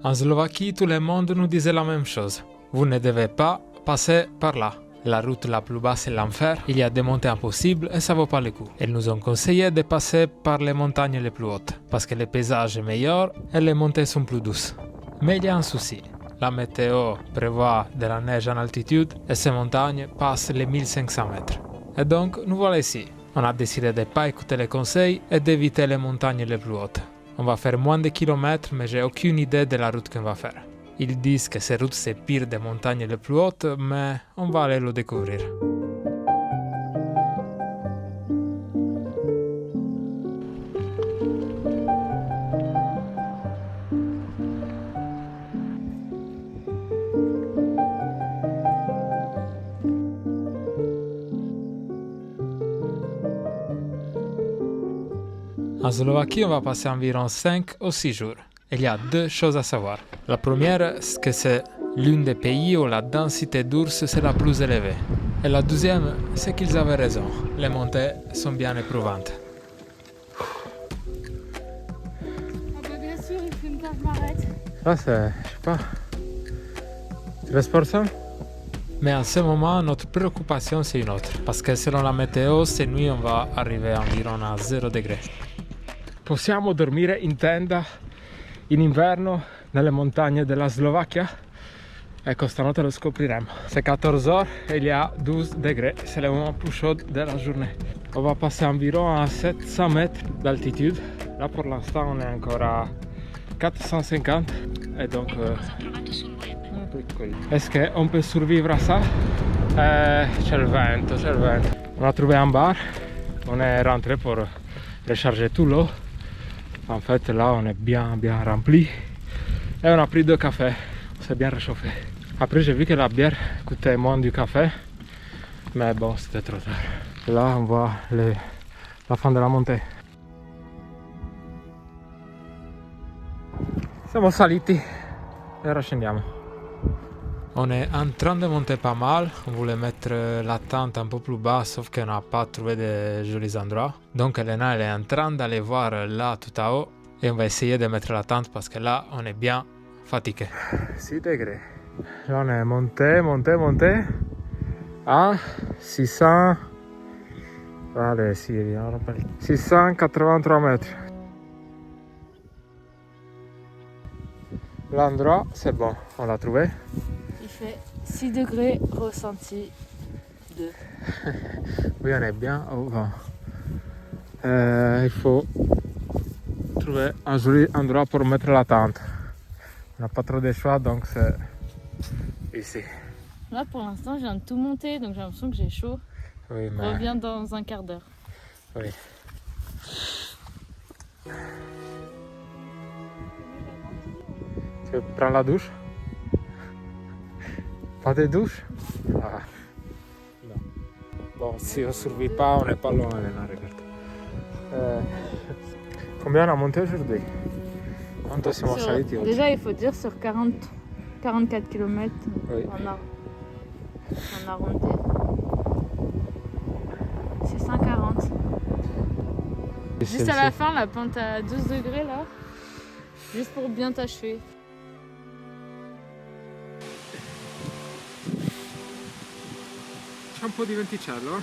En Slovaquie, tout le monde nous disait la même chose. Vous ne devez pas passer par là. La route la plus basse est l'enfer, il y a des montées impossibles et ça vaut pas le coup. Ils nous ont conseillé de passer par les montagnes les plus hautes, parce que le paysage est meilleur et les montées sont plus douces. Mais il y a un souci. La météo prévoit de la neige en altitude et ces montagnes passent les 1500 mètres. Et donc, nous voilà ici. On a décidé de ne pas écouter les conseils et d'éviter les montagnes les plus hautes. On va faire moins de kilomètres, mais j'ai aucune idée de la route qu'on va faire. Ils disent que ces routes c'est pire des montagnes les plus hautes, mais on va aller le découvrir. En Slovaquie, on va passer environ 5 ou 6 jours. Il y a deux choses à savoir. La première, c'est que c'est l'un des pays où la densité d'ours est la plus élevée. Et la deuxième, c'est qu'ils avaient raison. Les montées sont bien éprouvantes. Bien sûr, il faut une cave m'arrête. Ça, c'est, je sais pas. Tu restes pour ça? Mais en ce moment, notre préoccupation, c'est une autre. Parce que selon la météo, cette nuit, on va arriver environ à 0 degré. Possiamo dormire in tenda in inverno nelle montagne della Slovacchia? Ecco, stanotte lo scopriremo. C'est 14 heures et il y a 12 degrés. C'est le moment plus chaud de la journée. On va passer environ à 700 mètres d'altitude. Là, pour l'instant, on est encore à 450. Et donc, est-ce qu'on peut survivre à ça? C'è le vento, c'è le vento. On a trouvé un bar. On est rentré pour recharger tout l'eau. En fait, là, on est bien rempli. Et on a pris 2 cafés. On s'est bien réchauffé. Après, j'ai vu que la bière coûtait moins du café. Mais bon, c'était trop tard. Là, on voit la fin de la montée. Siamo saliti e ora scendiamo. On est en train de monter pas mal. On voulait mettre la tente un peu plus bas, sauf qu'on n'a pas trouvé de jolis endroits. Donc Elena, elle est en train d'aller voir là tout à haut. Et on va essayer de mettre la tente parce que là, on est bien fatigué. 6 degrés. Là, on est monté. À 600... Allez, si, 683 mètres. L'endroit, c'est bon. On l'a trouvé. Il fait 6 degrés ressenti 2. Oui, on est bien au vent. Il faut trouver un joli endroit pour mettre la tente. On n'a pas trop de choix, donc c'est ici. Là, pour l'instant, je viens de tout monter, donc j'ai l'impression que j'ai chaud. Oui, Je reviens dans un quart d'heure. Oui. Tu prends la douche? Pas de douche? Ah. Non. Bon, si on ne survit pas, on n'est pas loin, Elena, regarde. Combien on a monté aujourd'hui? Quanto siamo saliti oggi? Déjà, il faut dire sur 44 km, Oui. on a arrondi. C'est 140. Juste à la fin, la pente à 12 degrés là, juste pour bien t'achever. C'è un po' di venticello.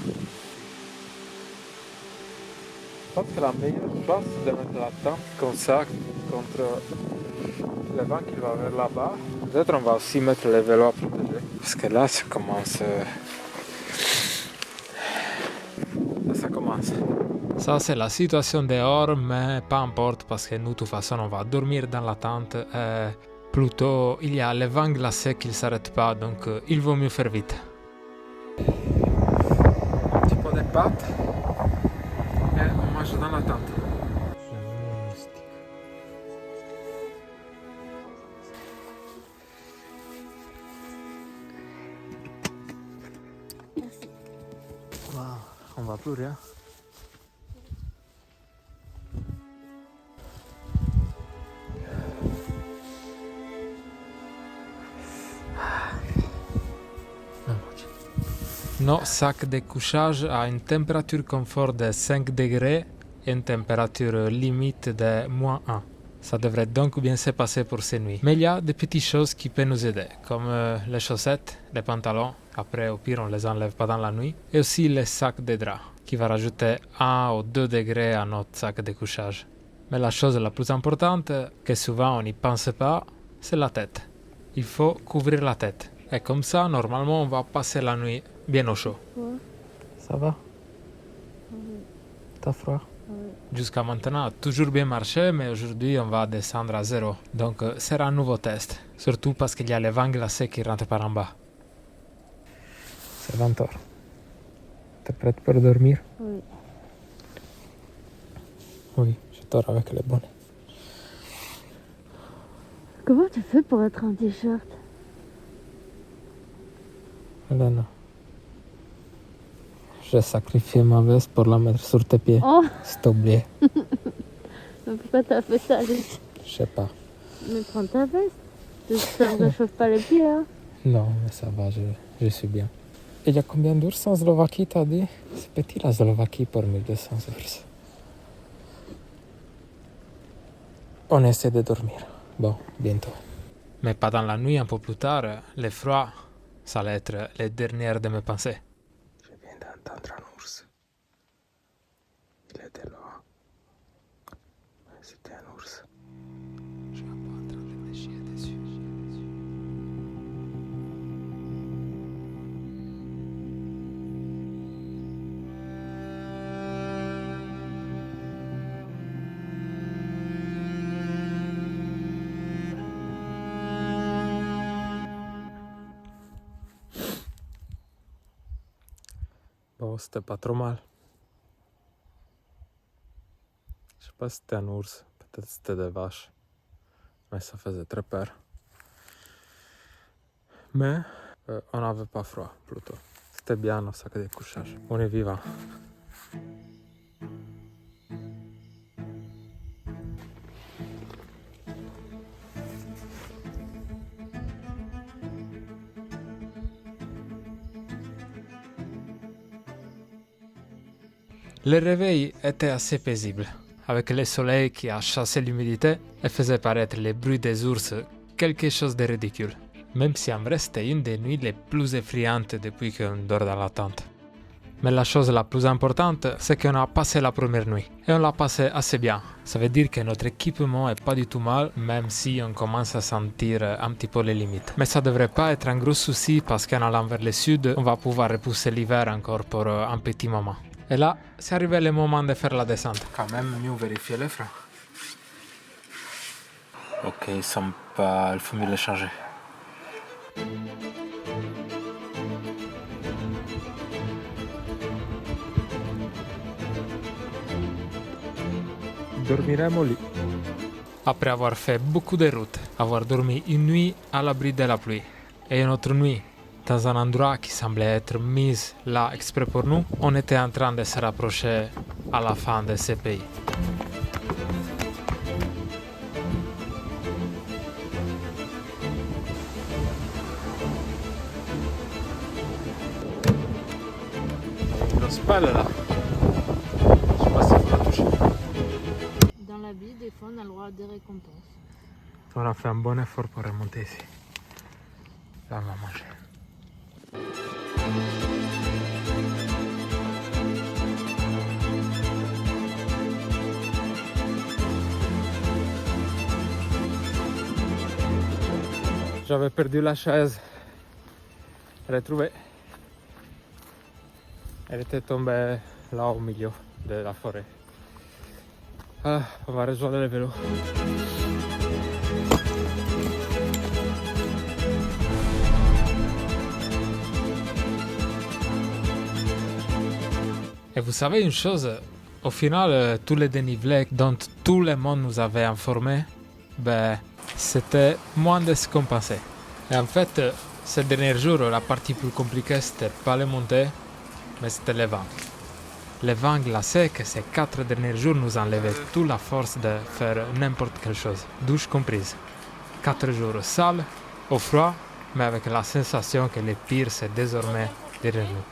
Je pense que la meilleure chose c'est de mettre la tente comme ça contre le vent qui va vers là-bas. Peut-être on va aussi mettre les vélos à protéger. Parce que là ça commence. Là ça commence. Ça c'est la situation dehors, mais pas importe parce que nous de toute façon on va dormir dans la tente. Plutôt il y a le vent glacé qui ne s'arrête pas, donc il vaut mieux faire vite. Un petit peu de pâtes et on mange dans la tente. Wow, on va plus rien. Nos sacs de couchage a une température confort de 5 degrés et une température limite de -1. Ça devrait donc bien se passer pour ces nuits. Mais il y a des petites choses qui peuvent nous aider, comme les chaussettes, les pantalons. Après, au pire, on les enlève pas dans la nuit. Et aussi les sacs de draps, qui va rajouter 1 ou 2 degrés à notre sac de couchage. Mais la chose la plus importante, que souvent on n'y pense pas, c'est la tête. Il faut couvrir la tête. Et comme ça, normalement, on va passer la nuit bien au chaud. Ouais. Ça va? T'as froid? Ouais. Jusqu'à maintenant, toujours bien marché, mais aujourd'hui, on va descendre à 0. Donc, sera un nouveau test. Surtout parce qu'il y a les vents glacés qui rentrent par en bas. C'est 20h. T'es prête pour dormir? Oui. Oui, je dors avec les bonnets. Comment tu fais pour être en t-shirt? Elena, j'ai sacrifié ma veste pour la mettre sur tes pieds. Oh, C'est oublié. mais pourquoi t'as fait ça, Luc? Je sais pas. Mais prends ta veste. Ça ne réchauffe pas les pieds, hein? Non, mais ça va, je suis bien. Il y a combien d'ours en Slovaquie, t'as dit? C'est petit la Slovaquie pour 1200 ours. On essaie de dormir. Bon, bientôt. Mais pas dans la nuit, un peu plus tard, le froid, ça allait être les dernières de mes pensées. Je viens d'entendre un ours. Il était là. C'était un ours. Je suis un peu en train de me chier dessus. Bon, c'était pas trop mal. Je sais pas si c'était un ours, peut-être c'était des vaches. Mais ça faisait très peur. Mais on n'avait pas froid, plutôt. C'était bien nos sacs de couchage. On est vivant. Le réveil était assez paisible, avec le soleil qui a chassé l'humidité et faisait paraître les bruits des ours quelque chose de ridicule, même si en vrai c'était une des nuits les plus effrayantes depuis qu'on dort dans la tente. Mais la chose la plus importante, c'est qu'on a passé la première nuit, et on l'a passé assez bien. Ça veut dire que notre équipement est pas du tout mal, même si on commence à sentir un petit peu les limites. Mais ça devrait pas être un gros souci parce qu'en allant vers le sud, on va pouvoir repousser l'hiver encore pour un petit moment. Et là, c'est arrivé le moment de faire la descente. Quand même mieux vérifier les freins. Ok, ils sont pas... Il faut mieux les changer. Dormiremo lì. Après avoir fait beaucoup de routes, avoir dormi une nuit à l'abri de la pluie et une autre nuit dans un endroit qui semblait être mis là exprès pour nous, on était en train de se rapprocher à la fin de ce pays. Lo spalle là. Je sais pas si faut la toucher. Dans la vie, des fois, on a le droit à des récompenses. On a fait un bon effort pour remonter ici. Là, on va manger. J'avais perdu la chaise. Retrouvée. Elle était tombée là au milieu de la forêt. Ah, on va rejoindre le vélo. Et vous savez une chose, au final, tous les dénivelés dont tout le monde nous avait informé, c'était moins de ce qu'on pensait. Et en fait, ces derniers jours, la partie plus compliquée, c'était pas les montées, mais c'était les vents. Les vents glacés que ces 4 derniers jours nous enlevaient toute la force de faire n'importe quelle chose, douche comprise. 4 jours sales, au froid, mais avec la sensation que le pire c'est désormais derrière nous.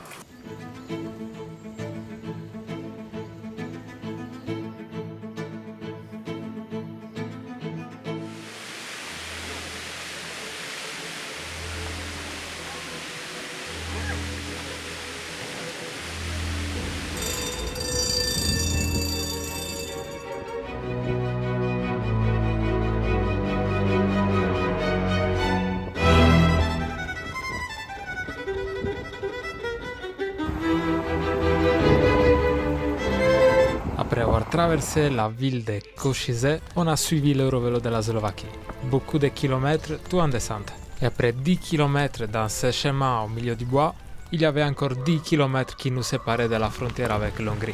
traversé la ville de Košice, on a suivi l'Eurovélo de la Slovaquie. Beaucoup de kilomètres, tout en descente. Et après 10 km dans ce chemin au milieu du bois, il y avait encore 10 km qui nous séparaient de la frontière avec l'Hongrie.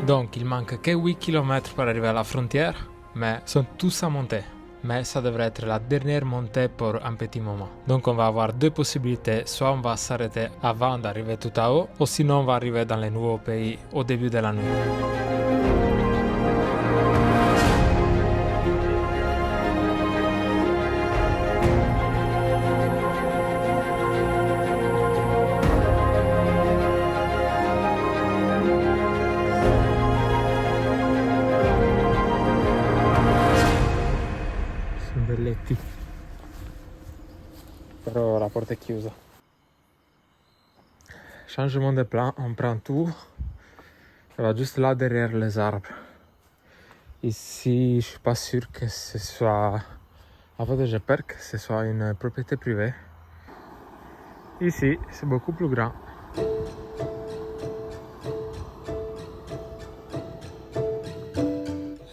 Donc il manque que 8 km pour arriver à la frontière, mais sont tous à monter. Mais ça devrait être la dernière montée pour un petit moment. Donc on va avoir deux possibilités, soit on va s'arrêter avant d'arriver tout à haut, ou sinon on va arriver dans les nouveaux pays au début de la nuit. Belletti, però la porta è chiusa. Changement de plan, on prend tout, on va juste là derrière les arbres. Ici, je suis pas sûr que ce soit, en fait j'espère que ce soit une propriété privée. Ici, c'est beaucoup plus grand.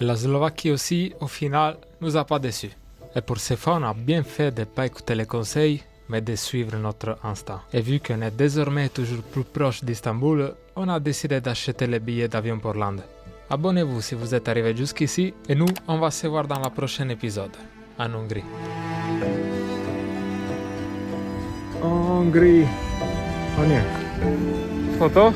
La Slovaquie aussi, au final, nous a pas déçus. Et pour ces fois, on a bien fait de ne pas écouter les conseils, mais de suivre notre instinct. Et vu qu'on est désormais toujours plus proche d'Istanbul, on a décidé d'acheter les billets d'avion pour l'Inde. Abonnez-vous si vous êtes arrivé jusqu'ici, et nous, on va se voir dans le prochain épisode, en Hongrie. Hongrie. On y est. Photo?